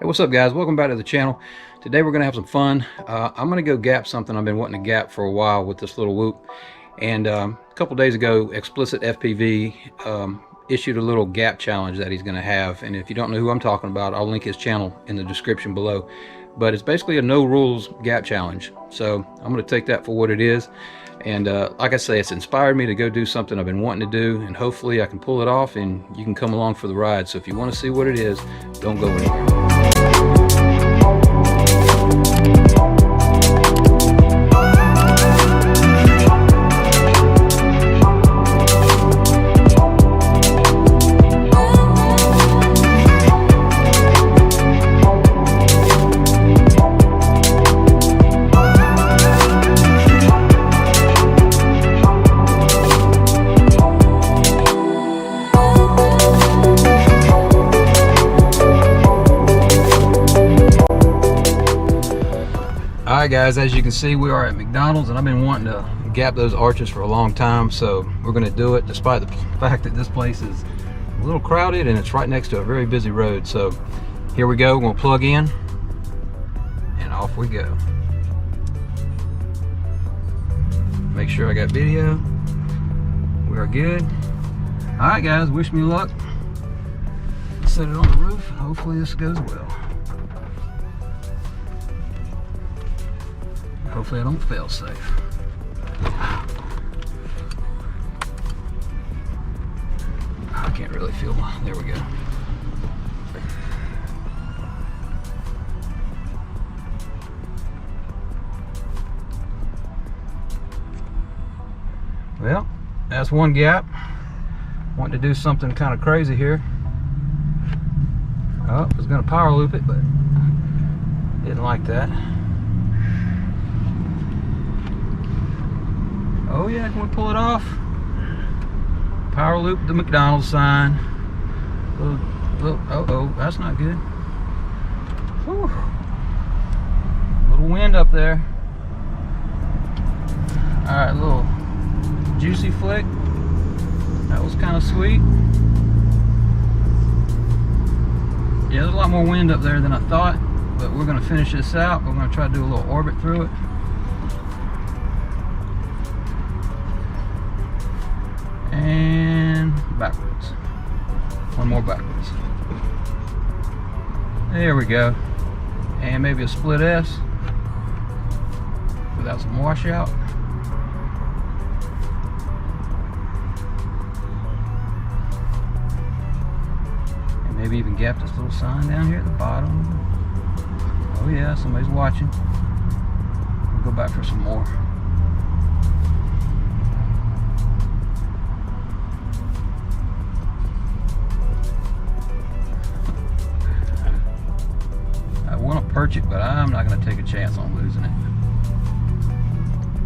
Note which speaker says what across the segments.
Speaker 1: Hey, what's up guys? Welcome back to the channel. Today we're gonna have some fun. I'm gonna go gap something I've been wanting to gap for a while with this little whoop. And a couple days ago, Xplicit FPV issued a little gap challenge that he's gonna have. And if you don't know who I'm talking about, I'll link his channel in the description below. But it's basically a no rules gap challenge. So I'm gonna take that for what it is. And like I say, it's inspired me to go do something I've been wanting to do, and hopefully I can pull it off and you can come along for the ride. So if you want to see what it is, don't go anywhere. Alright guys, as you can see, we are at McDonald's and I've been wanting to gap those arches for a long time, so we're going to do it despite the fact that this place is a little crowded and it's right next to a very busy road. So here we go, we're going to plug in and off we go. Make sure I got video. We are good. Alright guys, wish me luck. Set it on the roof, hopefully this goes well. Hopefully I don't fail safe. I can't really feel. There we go. Well, that's one gap. Wanted to do something kind of crazy here. Oh, I was going to power loop it, but didn't like that. Oh yeah, can we pull it off? Power loop the McDonald's sign. Oh, that's not good. Whew. Little wind up there. Alright, little juicy flick. That was kind of sweet. Yeah, there's a lot more wind up there than I thought, but we're going to finish this out. We're going to try to do a little orbit through it. And backwards. One more backwards. There we go. And maybe a split S without some washout. And maybe even gap this little sign down here at the bottom. Oh yeah, somebody's watching. We'll go back for some more. Perch it, but I'm not going to take a chance on losing it.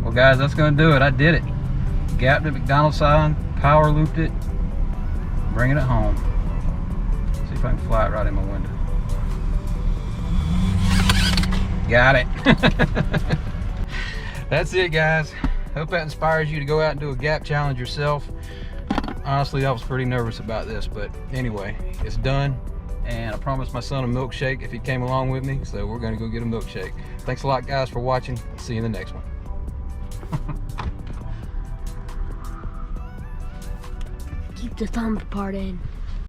Speaker 1: Well guys, that's going to do it. I did it. Gapped the McDonald's sign, power looped it, bringing it home. See if I can fly it right in my window. Got it. That's it guys. Hope that inspires you to go out and do a gap challenge yourself. Honestly, I was pretty nervous about this, but anyway, it's done. And I promised my son a milkshake if he came along with me, so we're gonna go get a milkshake. Thanks a lot guys for watching. See you in the next one.
Speaker 2: Keep the thumb part in.